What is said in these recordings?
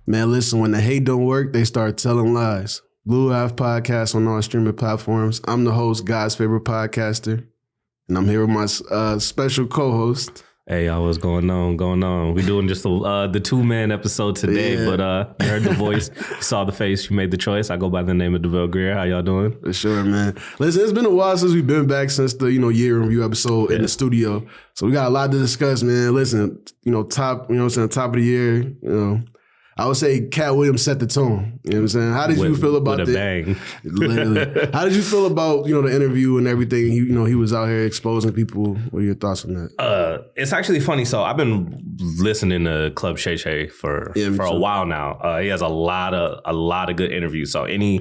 Man, listen, when the hate don't work, they start telling lies. Bluehill podcast on all streaming platforms. I'm the host, God's favorite podcaster, and I'm here with my special co-host. Hey, y'all, what's going on? We doing just the 2-man episode today, but you heard the voice, you saw the face, you made the choice. I go by the name of Develle Grier. How y'all doing? For sure, man. Listen, it's been a while since we've been back since the year review episode in the studio, so we got a lot to discuss, man. Listen, top of the year, I would say Katt Williams set the tone. You know what I'm saying? How did you feel about with a bang? Literally. How did you feel about, the interview and everything? He was out here exposing people. What are your thoughts on that? It's actually funny. So I've been listening to Club Shay Shay for a while now. He has a lot of good interviews. So any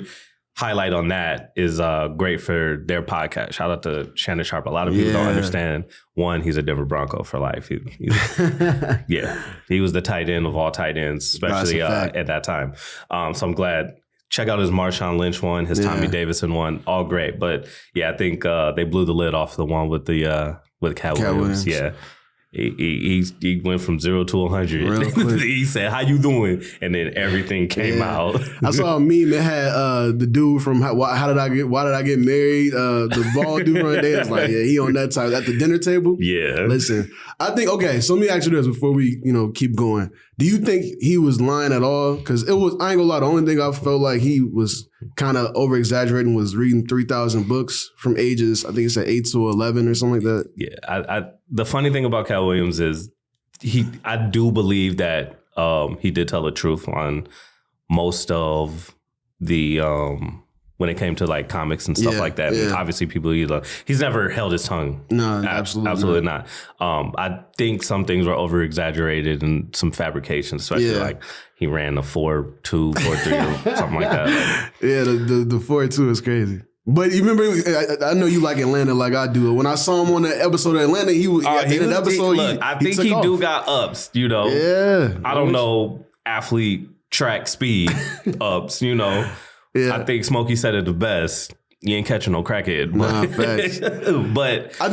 highlight on that is great for their podcast. Shout out to Shannon Sharp. A lot of people don't understand. One, he's a Denver Bronco for life. He was the tight end of all tight ends, especially at that time. So I'm glad. Check out his Marshawn Lynch one, his Tommy Davidson one, all great. But yeah, I think they blew the lid off the one with Katt Williams. Yeah. He went from 0 to 100. He said, "How you doing?" And then everything came out. I saw a meme that had the dude from Why Did I Get Married? The bald dude from day was like, yeah, he on that type at the dinner table. Yeah. Listen, I think so let me ask you this before we keep going. Do you think he was lying at all? Because I ain't gonna lie, the only thing I felt like he was kind of over exaggerating was reading 3,000 books from ages, I think it said 8 to 11 or something like that. Yeah, the funny thing about Katt Williams is I do believe that he did tell the truth on most of the when it came to like comics and stuff like that. Yeah. And obviously people he's never held his tongue. No, absolutely not. I think some things were over exaggerated and some fabrications, especially like he ran a 4.2, 4.3 or something like that. Yeah, the 4.2 is crazy. But you remember, I know you like Atlanta like I do. When I saw him on the episode of Atlanta, I think he got ups, Yeah. I don't know athlete track speed ups, Yeah. I think Smokey said it the best. You ain't catching no crackhead. Facts. But I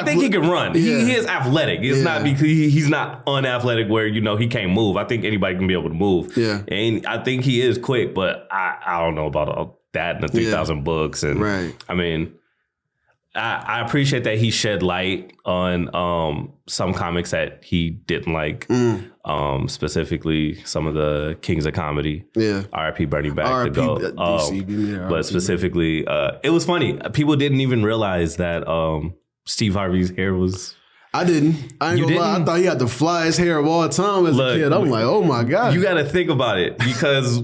think he can run. Yeah. He is athletic. It's not because he's not unathletic where, he can't move. I think anybody can be able to move. Yeah. And I think he is quick, but I don't know about all that and the 3,000 books. And I mean, I appreciate that he shed light on some comics that he didn't like, specifically some of the Kings of Comedy. Yeah. R.I.P. Bernie Mac, the GOAT. DC, but specifically, it was funny. People didn't even realize that Steve Harvey's hair was... I didn't. I ain't gonna lie. I thought he had the flyest hair of all time as a kid. I'm like, oh my God. You got to think about it because...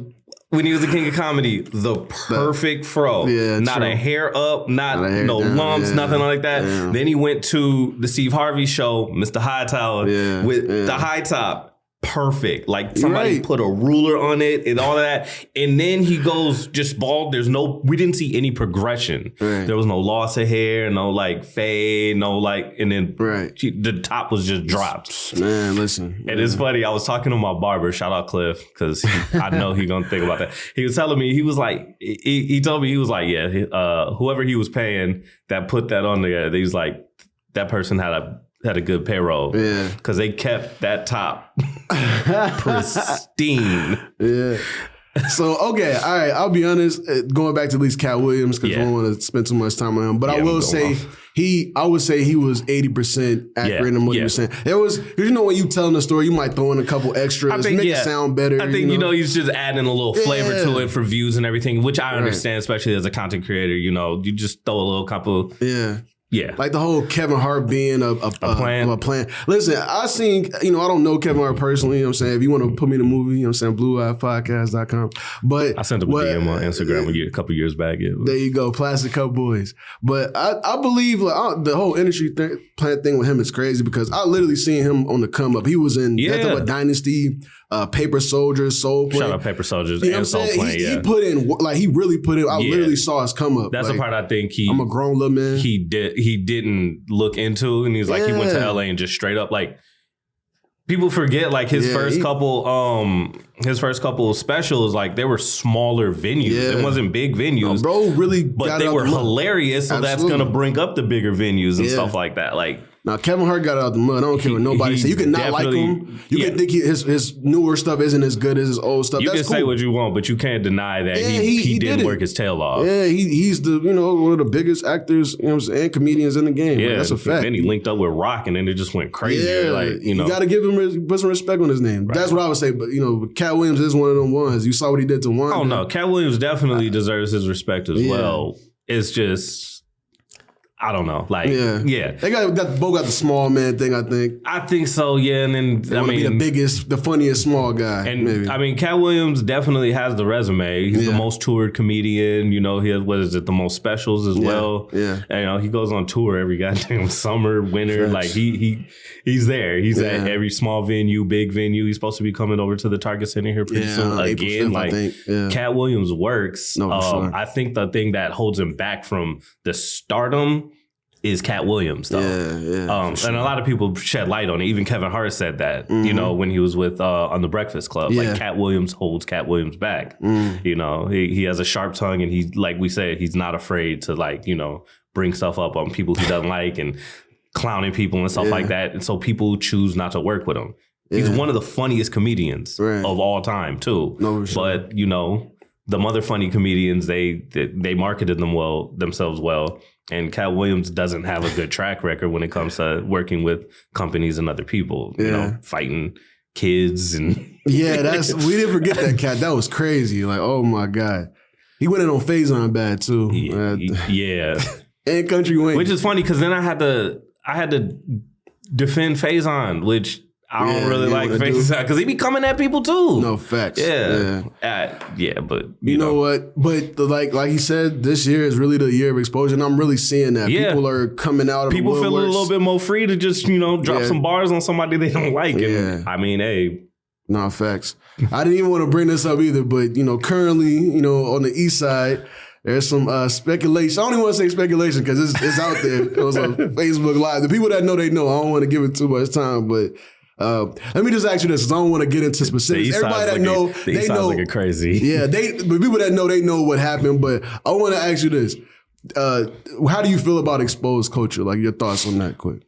When he was the King of Comedy, the perfect fro. Yeah, not a hair up, not no lumps, nothing like that. Yeah. Then he went to the Steve Harvey show, Mr. Hightower, with the high top. Perfect. Like somebody put a ruler on it and all that. And then he goes just bald. We didn't see any progression. Right. There was no loss of hair, no like fade, no like, and then the top was just dropped. Man, listen. And it's funny. I was talking to my barber, shout out Cliff, because I know he's going to think about that. He was telling me, he was like, he told me, he was like, whoever he was paying that put that on there, he was like, that person had a good payroll. Yeah. Because they kept that top pristine. Yeah. So, okay, all right, I'll be honest, going back to at least Katt Williams, because I don't want to spend too much time on him, but I will say I would say he was 80% accurate in what he was saying. There was, because when you telling a story, you might throw in a couple extras, make it sound better. I think, he's just adding a little flavor to it for views and everything, which I understand, especially as a content creator, you just throw a little couple... Yeah. Like the whole Kevin Hart being a plan. Listen, I seen, I don't know Kevin Hart personally, I'm saying? If you want to put me in a movie, bluehighpodcast.com. But I sent him a DM on Instagram a couple years back. Yeah. There you go, Plastic Cup Boys. But I believe the whole industry plan thing with him is crazy because I literally seen him on the come up. He was in Dynasty, Paper Soldiers, Soul Plane. Shout out Paper Soldiers and Soul Plane. He put in, he really put in, I literally saw his come up. That's the part I think I'm a grown little man. He didn't look into, and he's like, he went to LA and just straight up like, people forget like his first couple specials, like they were smaller venues. It wasn't big venues. Bro really but they were hilarious, so that's gonna bring up the bigger venues and stuff like that. Like Now, Kevin Hart got out the mud. I don't care what nobody say. You can not like him. You can think his newer stuff isn't as good as his old stuff. You That's can say what you want, but you can't deny that he did work his tail off. Yeah, he's the one of the biggest actors, and comedians in the game. Yeah, that's a fact. Then he linked up with Rock, and then it just went crazy. Yeah, you got to give him put some respect on his name. Right. That's what I would say. But Katt Williams is one of them ones. You saw what he did to one. Oh no, Katt Williams definitely deserves his respect as well. It's just. I don't know. They both got the small man thing, I think so, yeah. And then the funniest small guy. And maybe. Katt Williams definitely has the resume. He's the most toured comedian. He has the most specials as well. Yeah. And, he goes on tour every goddamn summer, winter. Like he's there. He's at every small venue, big venue. He's supposed to be coming over to the Target Center here pretty soon again. 5th, Katt Williams works. No, sure. I think the thing that holds him back from the stardom is Katt Williams, though. Sure. And a lot of people shed light on it. Even Kevin Hart said that, when he was with on the Breakfast Club. Yeah. Like, Katt Williams holds Katt Williams back. He has a sharp tongue, and he, like we said, he's not afraid to bring stuff up on people he doesn't like and clowning people and stuff like that. And so people choose not to work with him. He's one of the funniest comedians of all time, too. No, sure. But, the mother funny comedians, they marketed themselves well. And Katt Williams doesn't have a good track record when it comes to working with companies and other people, fighting kids and we didn't forget that Katt. That was crazy. Like, oh my God. He went in on Faison bad too. Yeah. And Country Wayne. Which is funny because then I had to defend Faison, which I don't really like Faison because he be coming at people too. No, facts. But you know what? But like he said, this year is really the year of exposure, and I'm really seeing that. Yeah. People are coming out of people the feeling a little bit more free to just drop some bars on somebody they don't like. And, hey. No, facts. I didn't even want to bring this up either, but currently, on the east side, there's some speculation. I don't even want to say speculation because it's out there. It was on Facebook Live. The people that know, they know. I don't want to give it too much time, but let me just ask you this, because I don't want to get into specifics. Everybody that know, they know. Looking crazy. Yeah, but people that know, they know what happened. But I want to ask you this: how do you feel about exposed culture? Like your thoughts on that, quick.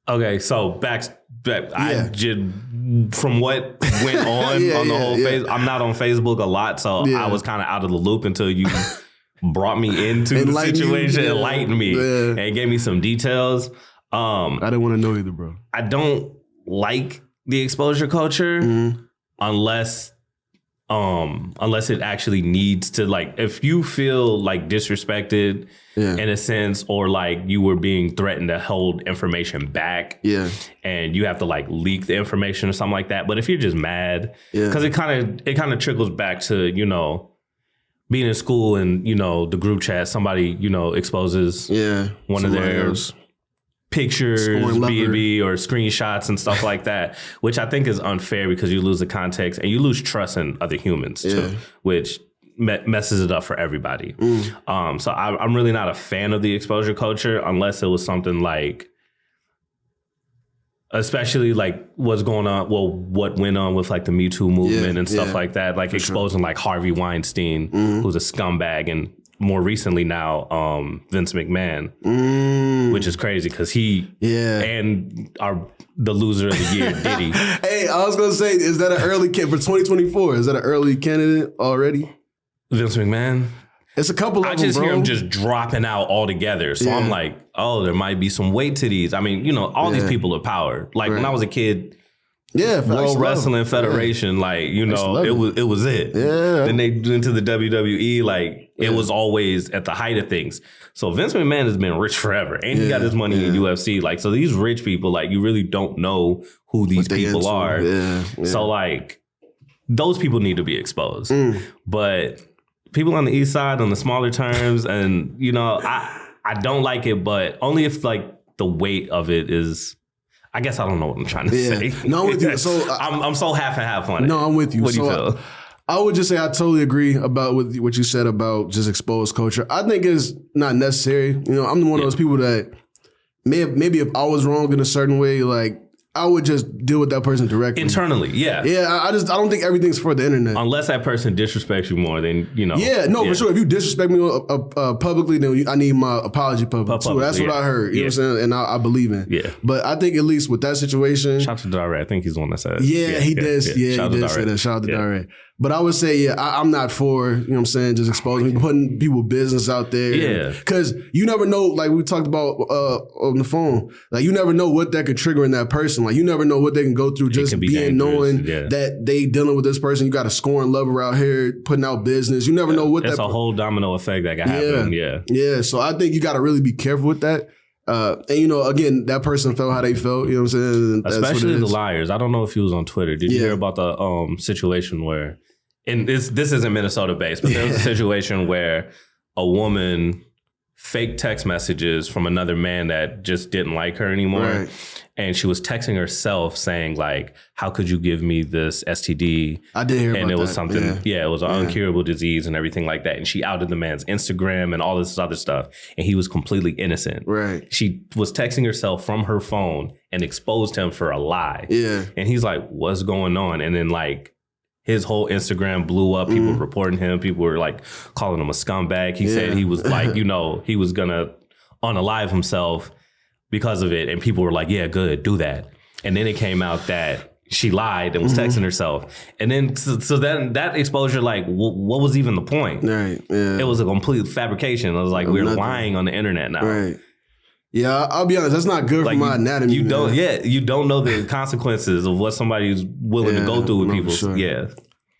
Okay, so back. From what went on the whole phase, I'm not on Facebook a lot, so I was kind of out of the loop until you brought me into the situation, enlightened me, and gave me some details. I didn't want to know either, bro. I don't like the exposure culture unless it actually needs to, like, if you feel like disrespected in a sense, or like you were being threatened to hold information back and you have to like leak the information or something like that. But if you're just mad, because it kind of trickles back to, being in school and, the group chat, somebody, exposes one of their pictures, B&B, or screenshots and stuff like that, which I think is unfair because you lose the context and you lose trust in other humans too, which messes it up for everybody. So I'm really not a fan of the exposure culture unless it was something like, especially like what's going on, what went on with like the Me Too movement and stuff like that, like exposing like Harvey Weinstein, who's a scumbag, and more recently now, Vince McMahon, which is crazy because he and the loser of the year, Diddy. Hey, I was gonna say, is that an early for 2024? Is that an early candidate already? Vince McMahon. It's a couple of them, I just hear him just dropping out altogether. So I'm like, oh, there might be some weight to these. I mean, all these people are power. Like when I was a kid, World Wrestling Federation, like, it was it. Yeah. Then they went to the WWE, like it was always at the height of things. So Vince McMahon has been rich forever, and he got his money in UFC. Like, so these rich people, like, you really don't know who these people are. So like, those people need to be exposed. But people on the east side, on the smaller terms, and I don't like it, but only if like the weight of it is. I guess I don't know what I'm trying to say. No, I'm with you. So I'm so half and half on it. No, I'm with you. What do you feel? I would just say I totally agree about what you said about just exposed culture. I think it's not necessary. I'm one of those people that maybe if I was wrong in a certain way, like I would just deal with that person directly. Internally, yeah. Yeah, I don't think everything's for the internet. Unless that person disrespects you more, then, you know. Yeah, no, for sure. If you disrespect me publicly, then I need my apology public too. That's what I heard. You know what I'm saying? And I believe in. Yeah. But I think at least with that situation. Shout out to Dare. I think he's the one that said. Yeah, he did. Yeah, he did say that. Shout out to Dare. But I would say, I'm not for, you know what I'm saying, just exposing, putting people's business out there. Yeah. Because you never know, like we talked about on the phone, like you never know what that could trigger in that person. Like you never know what they can go through just being knowing that they dealing with this person. You got a scorn lover out here putting out business. You never know what that's a whole domino effect that can happen. Yeah. So I think you got to really be careful with that. And, you know, again, that person felt how they felt, you know what I'm saying? Especially the liars. I don't know if he was on Twitter. Did you hear about the situation where, and this isn't Minnesota based, but there was a situation where a woman faked text messages from another man that just didn't like her anymore. Right. And she was texting herself saying like, how could you give me this STD? I did hear about that. And it was something, it was an uncurable disease and everything like that. And she outed the man's Instagram and all this other stuff. And he was completely innocent. Right. She was texting herself from her phone and exposed him for a lie. Yeah. And he's like, what's going on? And then like, his whole Instagram blew up. People reporting him. People were like calling him a scumbag. He said he was like, you know, he was going to unalive himself because of it. And people were like, yeah, good, do that. And then it came out that she lied and was texting herself. And then, so then that exposure, like, what was even the point? Right. Yeah. It was a complete fabrication. It was like, we're lying on the internet now. Right. Yeah, I'll be honest. That's not good for my anatomy. You don't know the consequences of what somebody's willing to go through with people. Sure. Yeah.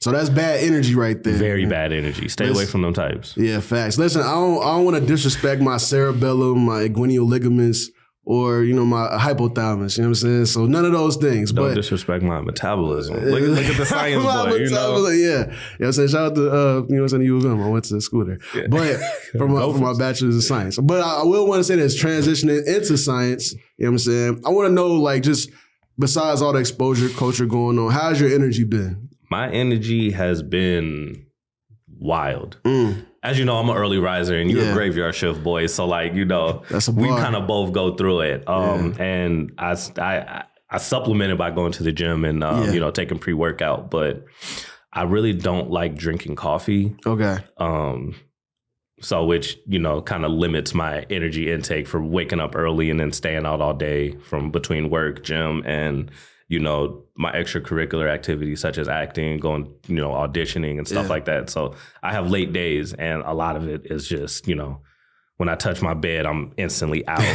So that's bad energy right there. Very bad energy. Stay away from them types. Yeah, facts. Listen, I don't want to disrespect my cerebellum, my inguinal ligaments, or, you know, my hypothalamus, you know what I'm saying? So none of those things. Don't disrespect my metabolism. Look at the science boy, you know? Yeah. You know what I'm saying? Shout out to, you know what I'm saying, U of M. I went to school there. Yeah. But for my bachelor's in science. But I will want to say this, transitioning into science, you know what I'm saying? I want to know, like, just besides all the exposure culture going on, how's your energy been? My energy has been wild. As you know, I'm an early riser and you're a graveyard shift boy. So like, you know, we kind of both go through it. And I supplemented by going to the gym and, you know, taking pre-workout, but I really don't like drinking coffee. Okay. So which, you know, kind of limits my energy intake for waking up early and then staying out all day from between work, gym, and, you know, my extracurricular activities such as acting, going, you know, auditioning and stuff like that. So I have late days and a lot of it is just, you know, when I touch my bed, I'm instantly out. I'm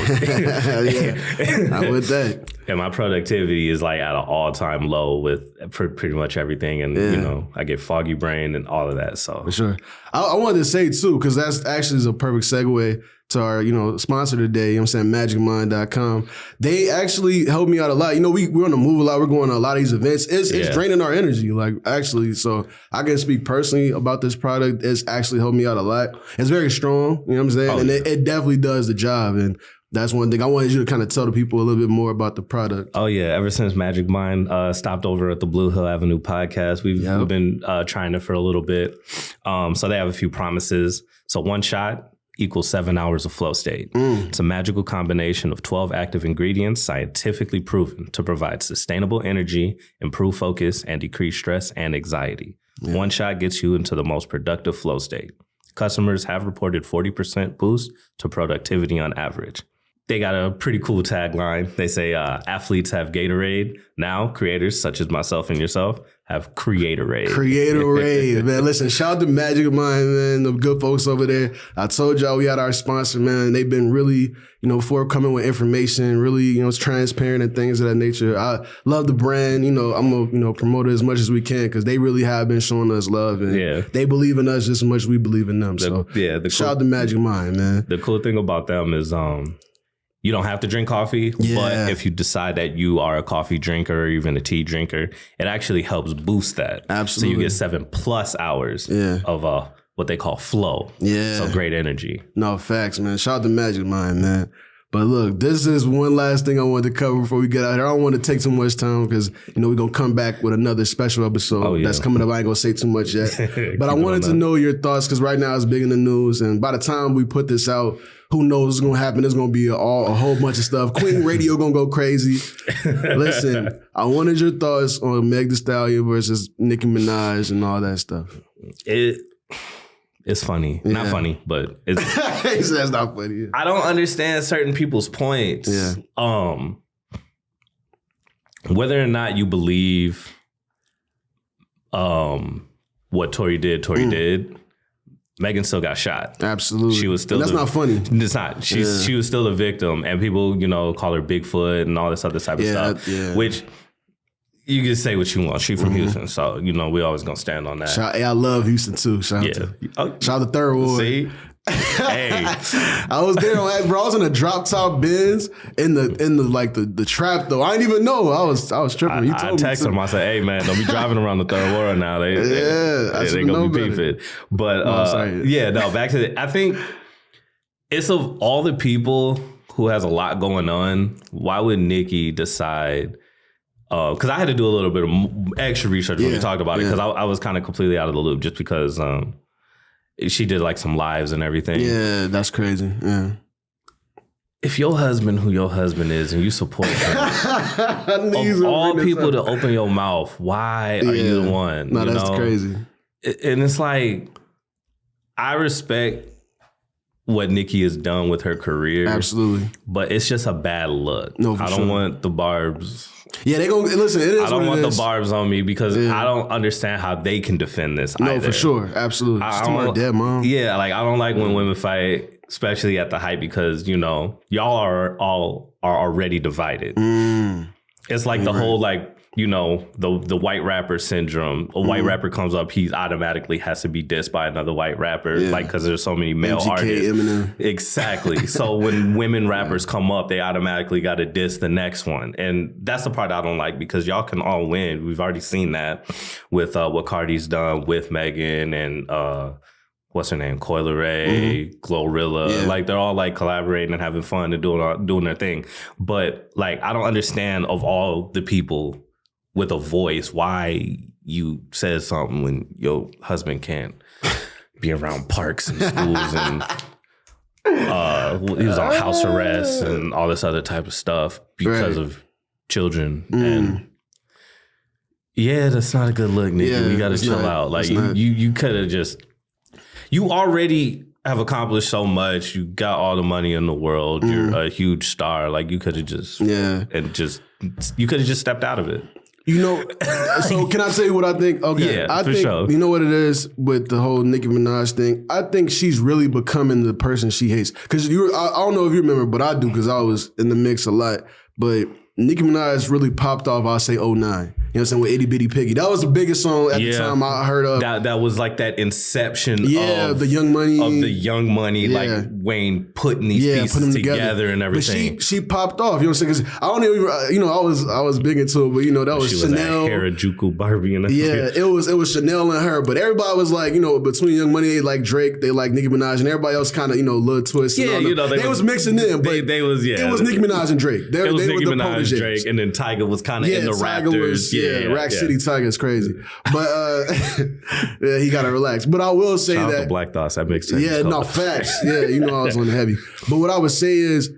with that. And my productivity is like at an all-time low with pretty much everything. And, you know, I get foggy brain and all of that. So for sure. I wanted to say, too, because that's actually is a perfect segue to our, you know, sponsor today, you know what I'm saying, magicmind.com. They actually helped me out a lot. You know, we're on the move a lot. We're going to a lot of these events. It's draining our energy, like, actually. So I can speak personally about this product. It's actually helped me out a lot. It's very strong, you know what I'm saying? And it definitely does the job. And that's one thing. I wanted you to kind of tell the people a little bit more about the product. Oh, yeah. Ever since Magic Mind stopped over at the Bluehill Avenue podcast, we've been trying it for a little bit. So they have a few promises. So one shot equals 7 hours of flow state. It's a magical combination of 12 active ingredients scientifically proven to provide sustainable energy, improve focus, and decrease stress and anxiety. One shot gets you into the most productive flow state. Customers have reported 40% boost to productivity on average. They got a pretty cool tagline. They say athletes have Gatorade. Now creators such as myself and yourself have Creatorade. Creatorade, man. Listen, shout out to Magic Mind, man, the good folks over there. I told y'all we had our sponsor, man. They've been really, you know, forthcoming with information, really, you know, it's transparent and things of that nature. I love the brand. You know, I'm going to, you know, promote it as much as we can because they really have been showing us love and they believe in us just as much as we believe in them. So shout out to Magic Mind, man. The cool thing about them is you don't have to drink coffee, but if you decide that you are a coffee drinker or even a tea drinker, it actually helps boost that. Absolutely. So you get 7+ hours of what they call flow. Yeah. So great energy. No, facts, man. Shout out to Magic Mind, man. But look, this is one last thing I wanted to cover before we get out here. I don't want to take too much time because, you know, we're going to come back with another special episode that's coming up. I ain't going to say too much yet. But I wanted to know your thoughts because right now it's big in the news. And by the time we put this out, who knows what's gonna happen? There's gonna be a whole bunch of stuff. Queen Radio gonna go crazy. Listen, I wanted your thoughts on Meg Thee Stallion versus Nicki Minaj and all that stuff. It's funny. Yeah. Not funny, but it's he says it's not funny. Yeah. I don't understand certain people's points. Yeah. Whether or not you believe what Tory did, Megan still got shot. Absolutely. She was still That's not funny. It's not. She was still a victim, and people, call her Bigfoot and all this other type of stuff. Yeah. Which you can say what you want. She's from Houston, so we always gonna stand on that. I love Houston too. Shout out to Third Ward. See? Hey, I was there bro. I was in a drop top Benz in the trap though. I didn't even know. I was tripping. I texted him. I said, "Hey man, don't be driving around the Third Ward now. They gonna be beefing." But back to I think it's of all the people who has a lot going on. Why would Nicki decide? Because I had to do a little bit of extra research when we talked about it because I was kind of completely out of the loop just because. She did like some lives and everything. Yeah, that's crazy. Yeah. If your husband, who your husband is, and you support him, of all people to open your mouth, why are you the one? No, that's crazy. And it's like, I respect what Nicki has done with her career. Absolutely. But it's just a bad look. No, I don't want the barbs. Yeah, they gonna listen. It is. I don't want the barbs on me because I don't understand how they can defend this. No, either. for sure, absolutely. She's my dead mom. Yeah, like I don't like when women fight, especially at the height, because y'all are already divided. It's like the whole the white rapper syndrome. A white rapper comes up, he automatically has to be dissed by another white rapper, because there's so many male artists. Eminem. Exactly. So when women rappers come up, they automatically got to diss the next one, and that's the part I don't like because y'all can all win. We've already seen that with what Cardi's done with Megan and what's her name, Coyle Ray, Glorilla. Yeah. Like they're all like collaborating and having fun and doing their thing. But like I don't understand of all the people with a voice, why you said something when your husband can't be around parks and schools and he was on house arrest and all this other type of stuff because of children. And that's not a good look, Nicki. You got to chill out. Like you could have just, you already have accomplished so much. You got all the money in the world. You're a huge star. Like you could have just, you could have just stepped out of it. So can I tell you what I think? Okay, I think sure. You know what it is with the whole Nicki Minaj thing? I think she's really becoming the person she hates. Because I don't know if you remember, but I do because I was in the mix a lot. But Nicki Minaj really popped off, I'll say 09. You know what I'm saying? With Itty Bitty Piggy. That was the biggest song at the time I heard of. That was like that inception of the Young Money. Of the Young Money, like Wayne putting these pieces together and everything. But she popped off, you know what I'm saying? Because I don't even, I was big into it, but that was she Chanel. Was Harajuku Barbie and it was Chanel and her. But everybody was like, between Young Money, they like Drake, they like Nicki Minaj, and everybody else kind of, Lil Twist. Yeah, they was mixing in, but it was Nicki Minaj and Drake. It was Nicki Minaj, Drake, and then Tyga was kind of in the Raptors. Rack City Tiger is crazy. But he got to relax. But I will say Shout that. Out to Black Thoughts, that makes sense. Yeah, no, facts. Yeah, I was on the heavy. But what I would say is,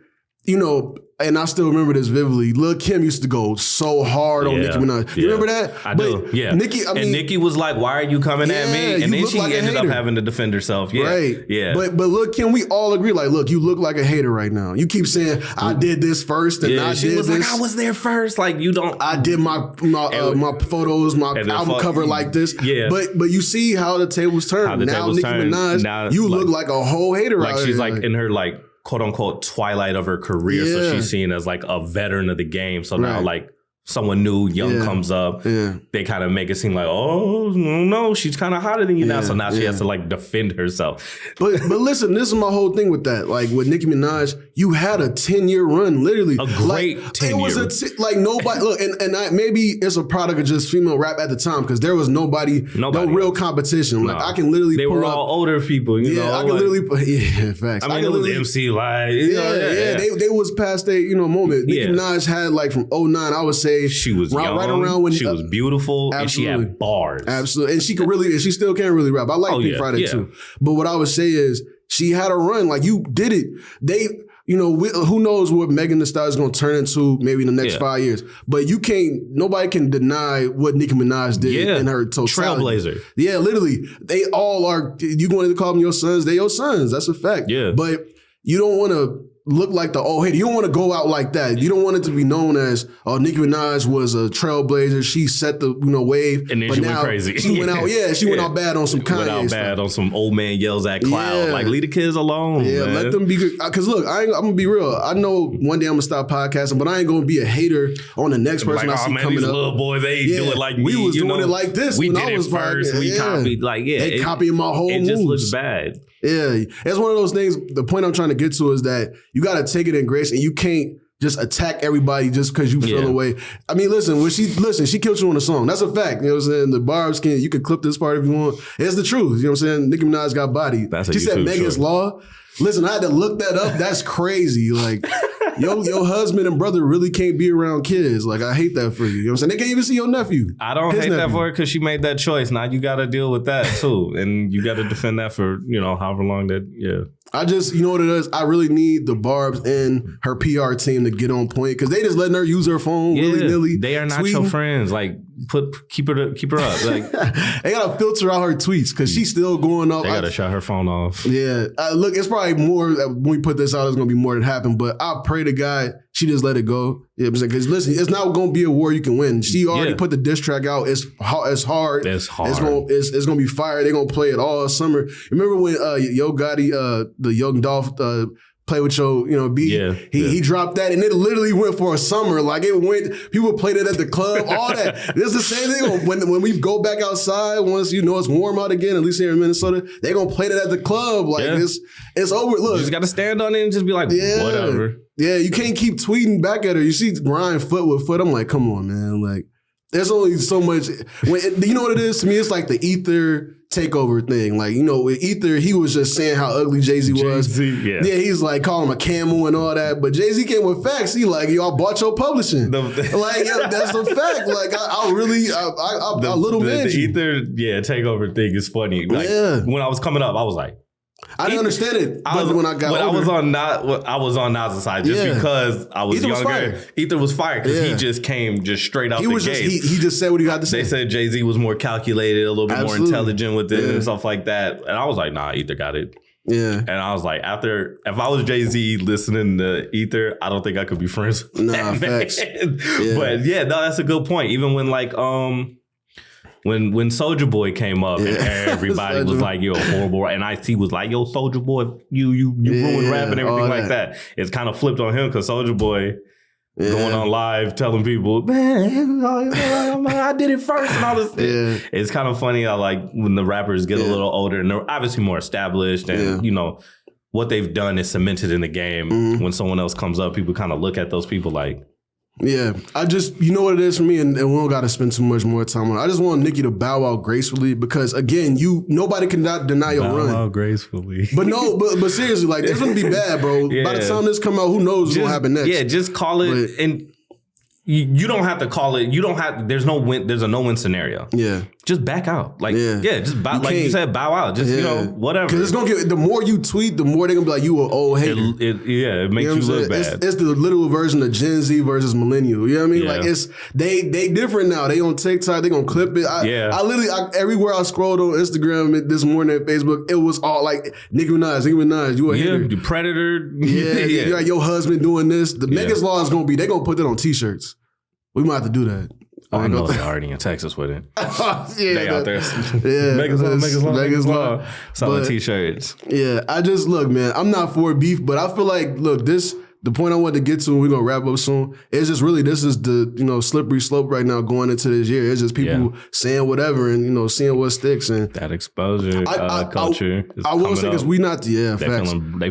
and I still remember this vividly. Lil' Kim used to go so hard on Nicki Minaj. You remember that? I do. Yeah. Nicki was like, "Why are you coming at me?" And then she ended up having to defend herself. Yeah. Right. Yeah. But Lil' Kim, we all agree. Like, look, you look like a hater right now. You keep saying I did this first, and I did this. She was like, I was there first. Like you don't. I did my photos, my album cover like this. Yeah. But you see how the tables turn. Now Nicki Minaj, you look like a whole hater. Like she's like in her like quote unquote twilight of her career. So she's seen as like a veteran of the game. So now like someone new, young comes up. They kind of make it seem like, oh no, she's kind of hotter than you now. So now she has to like defend herself. But listen, this is my whole thing with that. Like with Nicki Minaj, you had a 10-year run, literally. A great 10 years. It was like nobody, look, and maybe it's a product of just female rap at the time because there was no real competition. Like I can literally They were all older people, you know. I can literally, facts. I mean, it was MC Live. They was past their, moment. Nicki Minaj had like from 09, I would say, she was young, right around when she was beautiful, and she had bars. Absolutely. And she still can really rap. I like Pink Friday too. But what I would say is, she had a run. Like, you did it. Who knows what Megan Thee Stallion is going to turn into maybe in the next 5 years. But nobody can deny what Nicki Minaj did in her totality. Trailblazer. Yeah, literally. They all are, you going to call them your sons, they your sons. That's a fact. Yeah. But you don't want to look like the old hater. You don't want to go out like that. You don't want it to be known as, Nicki Minaj was a trailblazer. She set the wave. And then she went crazy. She went out, she went out bad on some Kanye Went out bad on some old man yells at cloud. Like, leave the kids alone. Yeah, man. let them be good. Because look, I'm going to be real. I know one day I'm going to stop podcasting, but I ain't going to be a hater on the next person I see coming up. Little boys, they do it like me. We was doing it like this when I was first. We copied, they copied my whole moves. It just looks bad. Yeah, it's one of those things. The point I'm trying to get to is that you got to take it in grace, and you can't just attack everybody just because you feel away. I mean, she killed you on the song. That's a fact. You know what I'm saying? The barbs you can clip this part if you want. It's the truth. You know what I'm saying? Nicki Minaj got bodied. She said Megan's Law. Listen, I had to look that up. That's crazy. Like, your husband and brother really can't be around kids. Like, I hate that for you. You know what I'm saying? They can't even see your nephew. I don't hate that for her because she made that choice. Now you got to deal with that too. And you got to defend that for, however long that, I just, you know what it is? I really need the Barbs and her PR team to get on point because they just letting her use her phone willy-nilly. They are not your friends. Like, keep her up. Like, they got to filter out her tweets because she's still going up. They got to shut her phone off. Yeah. Look, it's probably more, when we put this out, there's going to be more that happen. But I pray to God she just let it go. Yeah, because listen, it's not going to be a war you can win. She already put the diss track out. It's hard. It's hard. It's going to be fire. They're going to play it all summer. Remember when Yo Gotti, the Young Dolph, play with your, beat. He dropped that and it literally went for a summer. Like it went, people played it at the club, all that. It's the same thing when we go back outside, once it's warm out again, at least here in Minnesota, they're going to play that at the club. Like it's over. Look. You just got to stand on it and just be like, whatever. Yeah, you can't keep tweeting back at her. You see Ryan foot with foot. I'm like, come on, man. Like, there's only so much. You know what it is? To me, it's like the Ether takeover thing. Like, with Ether, he was just saying how ugly Jay-Z was. Yeah, he's like calling him a camel and all that. But Jay-Z came with facts. He like, I bought your publishing. That's a fact. Like, I little man. The Ether, takeover thing is funny. Like, when I was coming up, I was like, I didn't understand it. When I got older. I was on Nas's side just because I was younger. Ether was fire because he just came straight out the gate. He just said what he had to say. They said Jay-Z was more calculated, a little bit more intelligent with it and stuff like that. And I was like, nah, Ether got it. Yeah. And I was like, if I was Jay-Z listening to Ether, I don't think I could be friends with that facts. But that's a good point. Even when When Soulja Boy came up and everybody was like, "You're horrible," and Ice-T was like, "Yo, Soulja Boy, you ruined rap and everything like that." It's kind of flipped on him because Soulja Boy going on live telling people, "Man, I did it first," and all this. It's kind of funny how when the rappers get a little older and they're obviously more established and what they've done is cemented in the game. When someone else comes up, people kind of look at those people like. Yeah, I just, you know what it is for me, and we don't got to spend too much more time on it. I just want Nicki to bow out gracefully because, again, nobody cannot deny your run. Bow out gracefully. But seriously, like, this wouldn't be bad, bro. By the time this come out, who knows what's going to happen next? Yeah, just call it, and you don't have to call it, there's a no-win scenario. Yeah. Just back out. Just bow, like you said, bow out. Just, whatever. Because it's going to get, the more you tweet, the more they're going to be like, you an old hater. It makes you look bad. It's the literal version of Gen Z versus millennial. You know what I mean? Like, they different now. They on TikTok, they going to clip it. I literally, everywhere I scrolled on Instagram this morning and Facebook, it was all like, Nicki Minaj, you a hater. You predator. You're like, your husband doing this. The Megan's Law is going to be, they're going to put that on t-shirts. We might have to do that. I know they're already in Texas with it. They out there. Megan's Law. Selling t-shirts. Yeah, I just, look, man, I'm not for beef, but I feel like, look, the point I want to get to, and we're going to wrap up soon, it's just really, this is the, slippery slope right now going into this year. It's just people saying whatever and, seeing what sticks. And that exposure culture I will say, because we not, they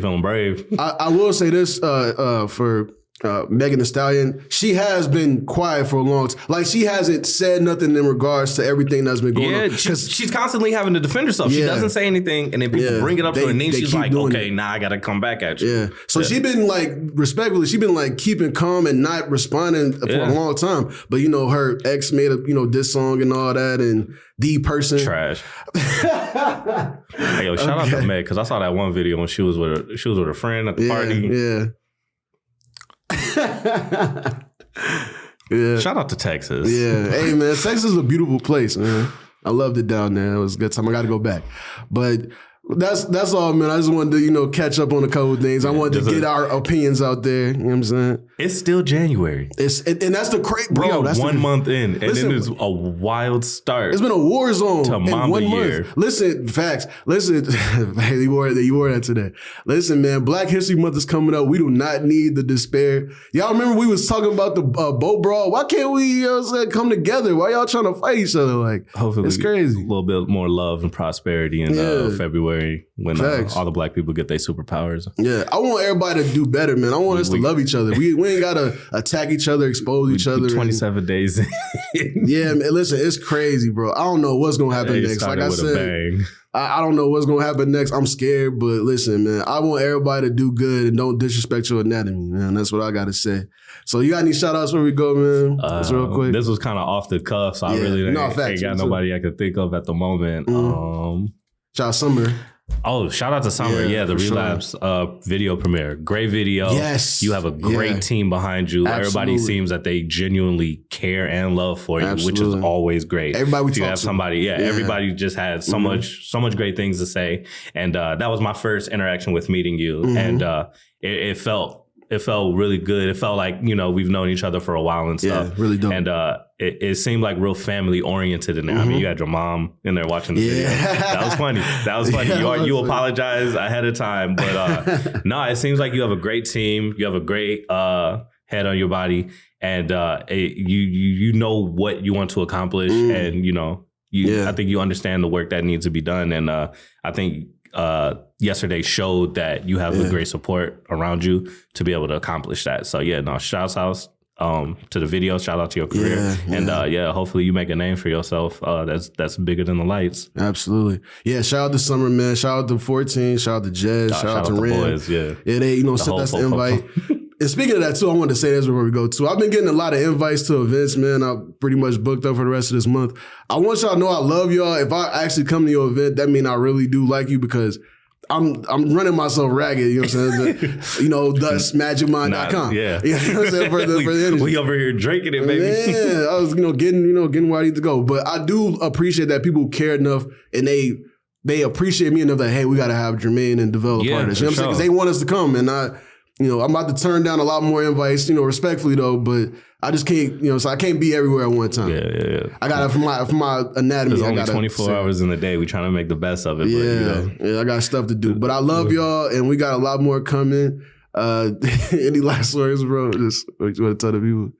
feeling brave. I will say this for Meg Thee Stallion, she has been quiet for a long time. Like, she hasn't said nothing in regards to everything that's been going on. She's constantly having to defend herself. She doesn't say anything, and then people bring it up to her, and then she's like, okay, now I got to come back at you. Yeah. So she been like, respectfully, she been like keeping calm and not responding for a long time. But, you know, her ex made a, you know, diss song and all that, and the person. Trash. Hey, yo, shout out to Meg, because I saw that one video when she was with a friend at the party. Yeah. Shout out to Texas. Yeah. Hey, man, Texas is a beautiful place, man. I loved it down there. It was a good time. I got to go back. But that's all, man. I just wanted to, you know, catch up on a couple of things. I wanted to get our opinions out there. You know what I'm saying? It's still January. And that's the crazy, bro. We are that's 1 month in, and then it's a wild start. It's been a war zone to Mamba in 1 year. month. Listen, facts. Listen, you wore that today. Listen, man, Black History Month is coming up. We do not need the despair. Y'all remember we was talking about the boat brawl? Why can't we, you know what I'm saying, come together? Why y'all trying to fight each other? Like, hopefully, it's crazy. A little bit more love and prosperity in February when all the Black people get their superpowers. Yeah, I want everybody to do better, man. I want us to love each other. We ain't got to attack each other, expose each other. 27 days in. Yeah, man, listen, it's crazy, bro. I don't know what's going to happen next. Like I said, I don't know what's going to happen next. I'm scared, but listen, man, I want everybody to do good and don't disrespect your anatomy, man. That's what I got to say. So you got any shout outs where we go, man? Just real quick. This was kind of off the cuff, so I really ain't got nobody I could think of at the moment. Shout out Summer. Oh, shout out to Summer. The Relapse video premiere. Great video. Yes. You have a great team behind you. Absolutely. Everybody seems that they genuinely care and love for you, which is always great. Everybody you have somebody, everybody just had so much great things to say. And that was my first interaction with meeting you. And it felt really good. It felt like, you know, we've known each other for a while and stuff. Yeah, really dope. And it seemed like real family oriented in there. I mean, you had your mom in there watching the video. That was funny. You apologize ahead of time. But no, it seems like you have a great team. You have a great head on your body. And you know what you want to accomplish. And, you know, I think you understand the work that needs to be done. And I think yesterday showed that you have a great support around you to be able to accomplish that. So shouts out to the video, shout out to your career. And hopefully you make a name for yourself that's bigger than the lights. Absolutely. Yeah, shout out to Summer, man. Shout out to 14, shout out to Jez, shout out to Ren. Boys, they, you know, sent us the invite. And speaking of that too, I wanted to say this before we go too. I've been getting a lot of invites to events, man. I'm pretty much booked up for the rest of this month. I want y'all to know I love y'all. If I actually come to your event, that means I really do like you, because I'm running myself ragged, you know what I'm saying? You know, thus magicmind.com. You know what I'm saying? For the energy. We over here drinking it, baby. Yeah, I was, getting where I need to go. But I do appreciate that people care enough and they appreciate me enough that, hey, we got to have Jermaine and Develle a part of this. You know what I'm saying? Because they want us to come, and I'm about to turn down a lot more invites, respectfully though, but I just can't, so I can't be everywhere at one time. Yeah. I got to, for my anatomy. There's only 24 hours in the day. We trying to make the best of it. I got stuff to do. But I love y'all, and we got a lot more coming. Any last words, bro? Just what you want to tell the people?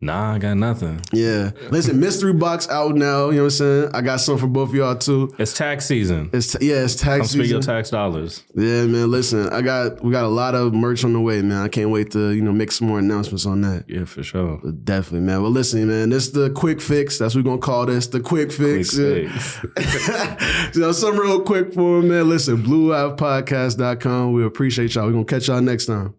Nah, I got nothing. Yeah. Listen, Mystery Box out now. You know what I'm saying? I got some for both of y'all too. It's tax season. It's tax season. Come spend your tax dollars. Yeah, man. Listen, we got a lot of merch on the way, man. I can't wait to, make some more announcements on that. Yeah, for sure. But definitely, man. Well, listen, man, this is the quick fix. That's what we're going to call this, the quick fix. Something real quick for them, man. Listen, bluehillpodcast.com. We appreciate y'all. We're going to catch y'all next time.